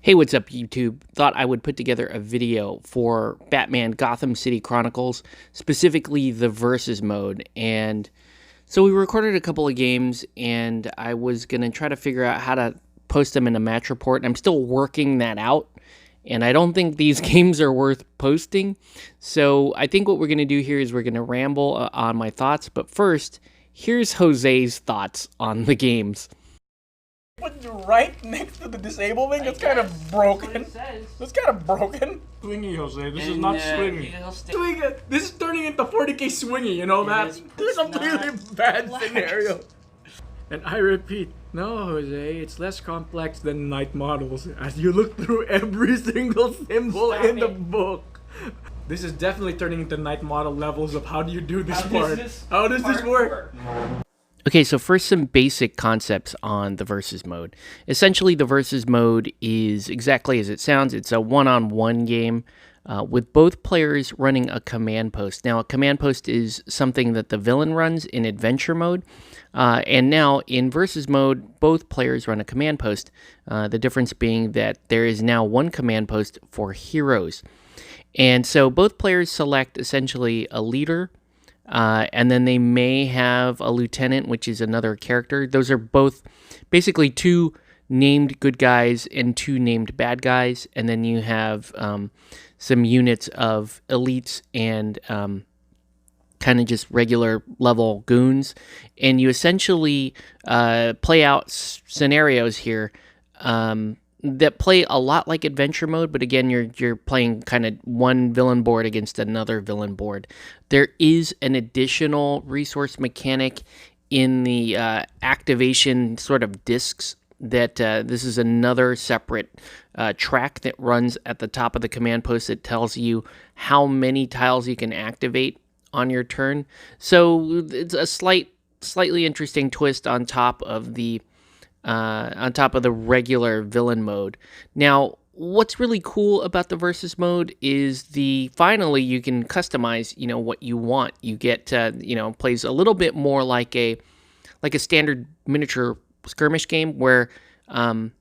Hey, what's up, YouTube? Thought I would put together a video for Batman Gotham City Chronicles, specifically the versus mode. And so we recorded a couple of games, and I was going to try to figure out how to post them in a match report. And I'm still working that out. And I don't think these games are worth posting. So I think what we're going to do here is we're going to ramble on my thoughts. But first, here's Jose's thoughts on the games. Put right next to the disabling. That's kind of broken. That's kind of broken. Swingy, Jose. This is not swingy. Swingy. This is turning into 40k swingy. You know that? This is a completely bad scenario. And I repeat, no, Jose, it's less complex than night models as you look through every single symbol in the book. This is definitely turning into night model levels of how do you do this part? How does this work? Okay, so first some basic concepts on the versus mode. Essentially, the versus mode is exactly as it sounds. It's a one-on-one game with both players running a command post. Now, a command post is something that the villain runs in adventure mode. And now, in versus mode, both players run a command post. The difference being that there is now one command post for heroes. And so both players select essentially a leader, and then they may have a lieutenant, which is another character. Those are both basically two named good guys and two named bad guys. And then you have some units of elites and kind of just regular level goons. And you essentially play out scenarios here that play a lot like adventure mode, but again, you're playing kind of one villain board against another villain board. There is an additional resource mechanic in the activation sort of discs that this is another separate track that runs at the top of the command post that tells you how many tiles you can activate on your turn. So it's a slightly interesting twist on top of the regular villain mode. Now, what's really cool about the versus mode is finally you can customize, what you want. You get, plays a little bit more like a standard miniature skirmish game where, there's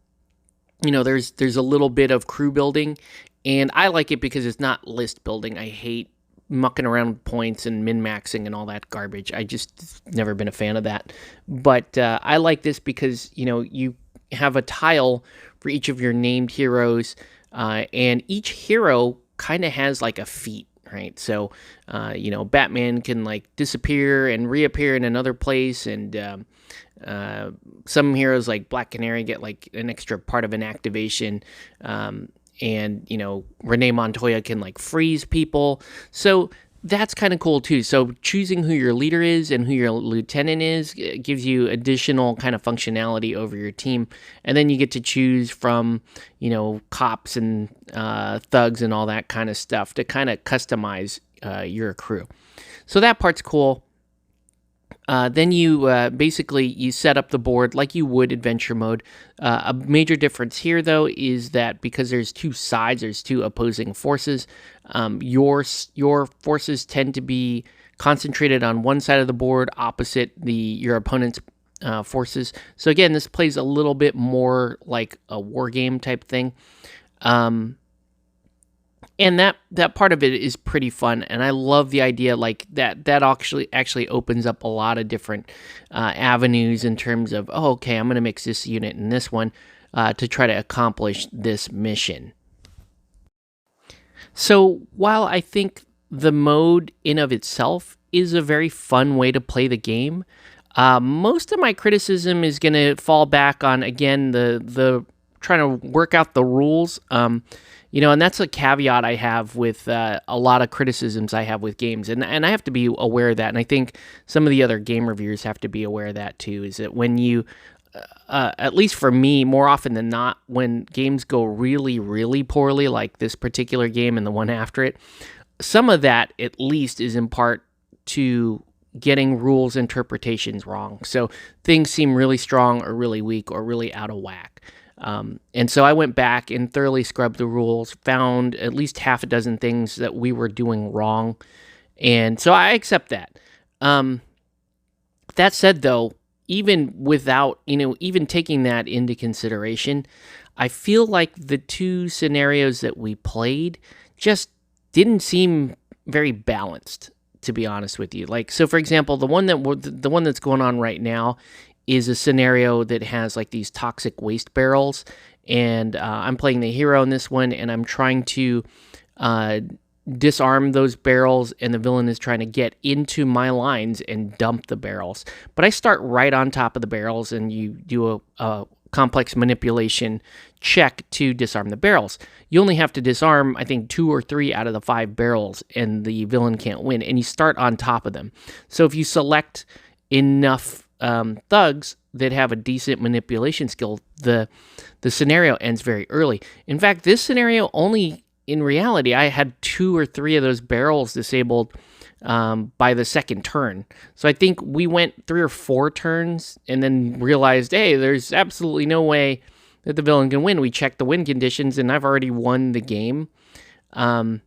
a little bit of crew building, and I like it because it's not list building. I hate mucking around with points and min-maxing and all that garbage. I just never been a fan of that. But I like this because, you have a tile for each of your named heroes, and each hero kind of has like a feat, right? So, Batman can like disappear and reappear in another place, and some heroes like Black Canary get like an extra part of an activation, and Renee Montoya can like freeze people, so that's kind of cool too. So choosing who your leader is and who your lieutenant is gives you additional kind of functionality over your team, and then you get to choose from cops and thugs and all that kind of stuff to kind of customize your crew. So that part's cool. Then you basically you set up the board like you would adventure mode. A major difference here, though, is that because there's two sides, there's two opposing forces. Your forces tend to be concentrated on one side of the board, opposite your opponent's forces. So again, this plays a little bit more like a war game type thing. And that part of it is pretty fun, and I love the idea like that actually opens up a lot of different avenues in terms of, okay, I'm going to mix this unit and this one to try to accomplish this mission. So while I think the mode in of itself is a very fun way to play the game, most of my criticism is going to fall back on, again, the trying to work out the rules. And that's a caveat I have with a lot of criticisms I have with games. And I have to be aware of that. And I think some of the other game reviewers have to be aware of that too, is that when you, at least for me, more often than not, when games go really, really poorly, like this particular game and the one after it, some of that at least is in part to getting rules interpretations wrong. So things seem really strong or really weak or really out of whack. And so I went back and thoroughly scrubbed the rules, found at least half a dozen things that we were doing wrong. And so I accept that. That said, though, even without, even taking that into consideration, I feel like the two scenarios that we played just didn't seem very balanced, to be honest with you. Like, so for example, the one that's going on right now is a scenario that has like these toxic waste barrels, and I'm playing the hero in this one, and I'm trying to disarm those barrels, and the villain is trying to get into my lines and dump the barrels. But I start right on top of the barrels, and you do a complex manipulation check to disarm the barrels. You only have to disarm, I think, 2 or 3 out of the 5 barrels, and the villain can't win, and you start on top of them. So if you select enough thugs that have a decent manipulation skill, the scenario ends very early. In fact, this scenario only, in reality, I had 2 or 3 of those barrels disabled by the second turn. So I think we went 3 or 4 turns and then realized, hey, there's absolutely no way that the villain can win. We checked the win conditions, and I've already won the game. So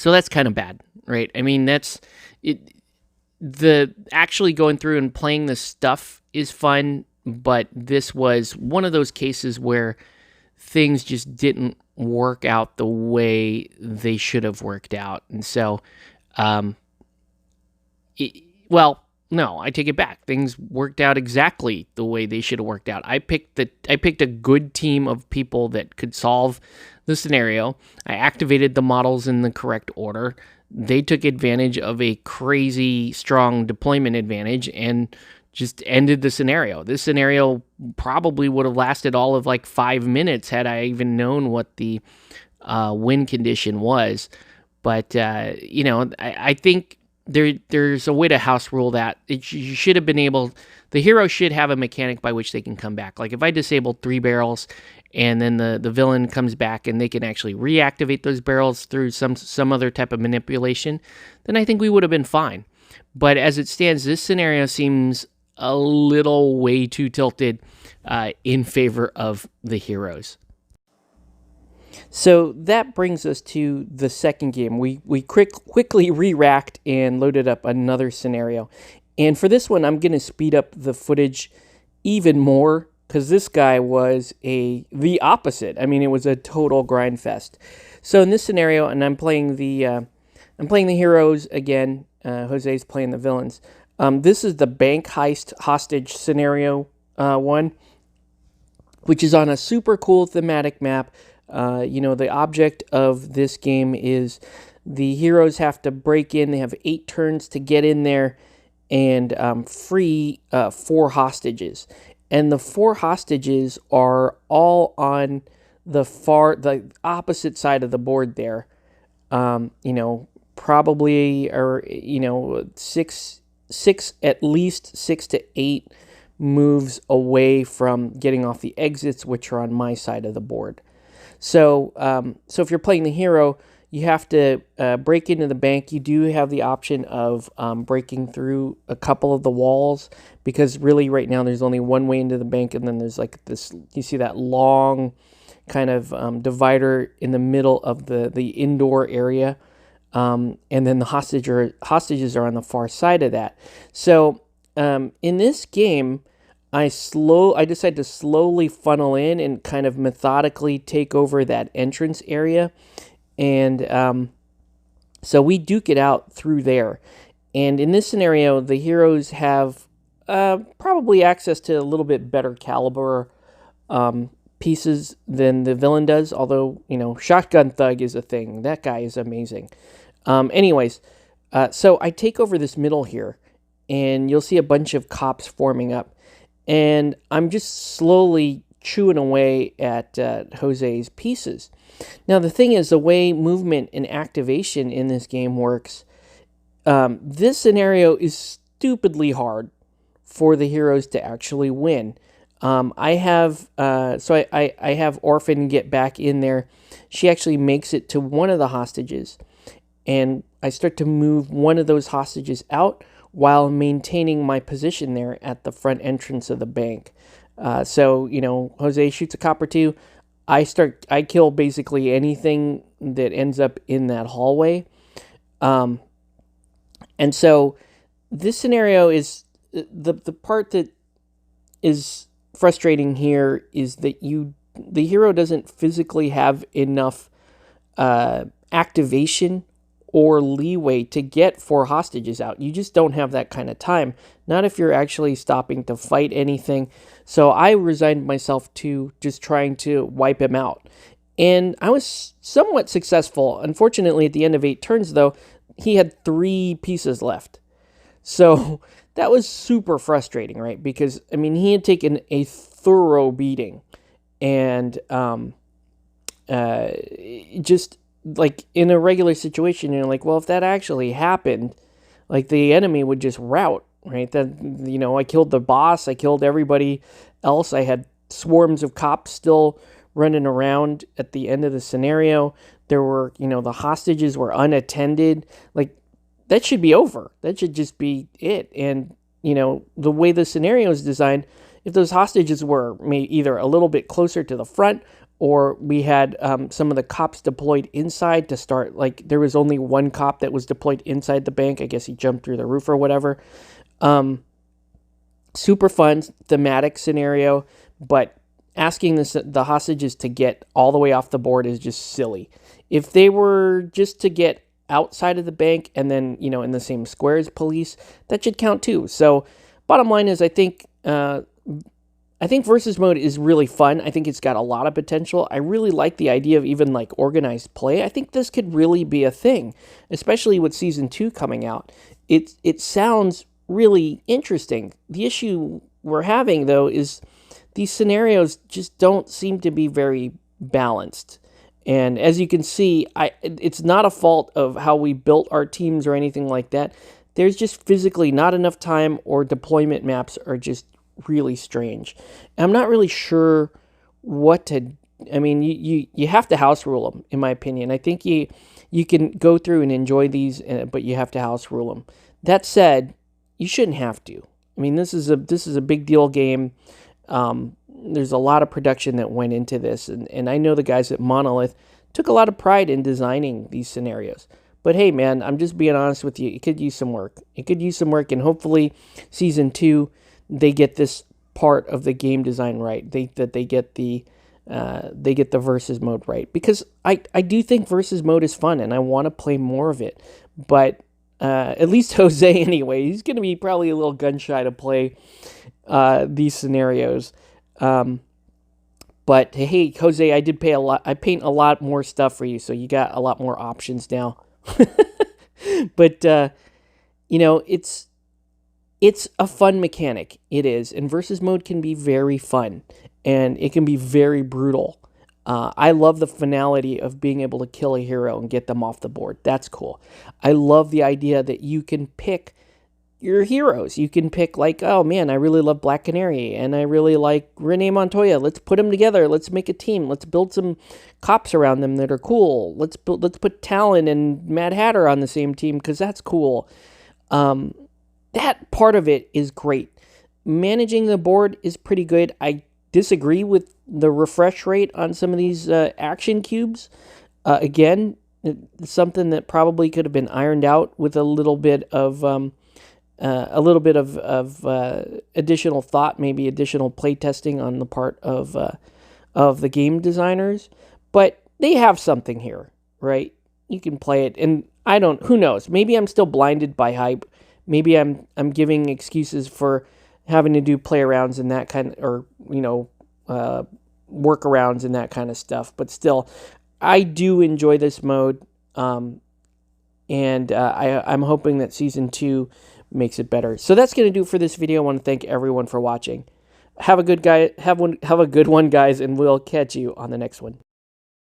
that's kind of bad, right? I mean, that's it. The actually going through and playing the stuff is fun, but this was one of those cases where things just didn't work out the way they should have worked out. And so, no, I take it back. Things worked out exactly the way they should have worked out. I picked a good team of people that could solve the scenario. I activated the models in the correct order. They took advantage of a crazy strong deployment advantage and just ended the scenario. This scenario probably would have lasted all of like 5 minutes had I even known what the win condition was. But, I think there's a way to house rule that. You should have been able, the hero should have a mechanic by which they can come back. Like if I disabled 3 barrels and then the villain comes back and they can actually reactivate those barrels through some other type of manipulation, then I think we would have been fine. But as it stands, this scenario seems a little way too tilted in favor of the heroes. So that brings us to the second game. We quickly re-racked and loaded up another scenario. And for this one, I'm going to speed up the footage even more because this guy was the opposite. I mean, it was a total grind fest. So in this scenario, and I'm playing the heroes again. Jose's playing the villains. This is the bank heist hostage scenario one, which is on a super cool thematic map. The object of this game is the heroes have to break in. They have 8 turns to get in there and free 4 hostages. And the 4 hostages are all on the opposite side of the board there. Probably, or, at least 6 to 8 moves away from getting off the exits, which are on my side of the board. So if you're playing the hero, you have to break into the bank. You do have the option of breaking through a couple of the walls, because really right now there's only one way into the bank, and then there's like this, you see that long kind of divider in the middle of the indoor area, and then the hostages are on the far side of that. So in this game, I decided to slowly funnel in and kind of methodically take over that entrance area. And so we duke it out through there. And in this scenario, the heroes have probably access to a little bit better caliber pieces than the villain does. Although, Shotgun Thug is a thing. That guy is amazing. So I take over this middle here, and you'll see a bunch of cops forming up. And I'm just slowly chewing away at Jose's pieces. Now, the thing is, the way movement and activation in this game works, this scenario is stupidly hard for the heroes to actually win. I have Orphan get back in there. She actually makes it to one of the hostages, and I start to move one of those hostages out while maintaining my position there at the front entrance of the bank. Jose shoots a cop or 2. I kill basically anything that ends up in that hallway. And so this scenario is the part that is frustrating here is that the hero doesn't physically have enough activation or leeway to get 4 hostages out. You just don't have that kind of time. Not if you're actually stopping to fight anything. So I resigned myself to just trying to wipe him out. And I was somewhat successful. Unfortunately, at the end of 8 turns, though, he had 3 pieces left. So that was super frustrating, right? Because, I mean, he had taken a thorough beating. And just like in a regular situation, you're like, well, if that actually happened, like the enemy would just rout, right? That, you know, I killed the boss, I killed everybody else. I had swarms of cops still running around at the end of the scenario. There were, you know, the hostages were unattended. Like, that should be over. That should just be it. And, you know, the way the scenario is designed, if those hostages were either a little bit closer to the front, or we had some of the cops deployed inside to start, like there was only one cop that was deployed inside the bank. I guess he jumped through the roof or whatever. Super fun, thematic scenario, but asking the hostages to get all the way off the board is just silly. If they were just to get outside of the bank and then, you know, in the same square as police, that should count too. So bottom line is I think versus mode is really fun. I think it's got a lot of potential. I really like the idea of even like organized play. I think this could really be a thing, especially with season 2 coming out. It sounds really interesting. The issue we're having though is these scenarios just don't seem to be very balanced. And as you can see, it's not a fault of how we built our teams or anything like that. There's just physically not enough time, or deployment maps are just really strange. I'm not really sure what to... I mean, you have to house rule them, in my opinion. I think you can go through and enjoy these, but you have to house rule them. That said, you shouldn't have to. I mean, this is a big deal game. There's a lot of production that went into this, and I know the guys at Monolith took a lot of pride in designing these scenarios. But hey, man, I'm just being honest with you. It could use some work. It could use some work, and hopefully season 2, they get this part of the game design right. They get the versus mode right, because I do think versus mode is fun and I want to play more of it. But at least Jose anyway, he's going to be probably a little gun shy to play these scenarios. But hey, Jose, I did pay a lot. I paint a lot more stuff for you, so you got a lot more options now. But you know, it's a fun mechanic. It is. And versus mode can be very fun. And it can be very brutal. I love the finality of being able to kill a hero and get them off the board. That's cool. I love the idea that you can pick your heroes. You can pick like, oh man, I really love Black Canary. And I really like Renee Montoya. Let's put them together. Let's make a team. Let's build some cops around them that are cool. Let's put Talon and Mad Hatter on the same team because that's cool. That part of it is great. Managing the board is pretty good. I disagree with the refresh rate on some of these action cubes. Again, it's something that probably could have been ironed out with a little bit of additional thought, maybe additional playtesting on the part of the game designers. But they have something here, right? You can play it, and who knows? Maybe I'm still blinded by hype. Maybe I'm giving excuses for having to do play arounds and that kind of, or, you know, workarounds and that kind of stuff. But still, I do enjoy this mode. And I'm hoping that season 2 makes it better. So that's going to do it for this video. I want to thank everyone for watching. Have a good one, guys, and we'll catch you on the next one.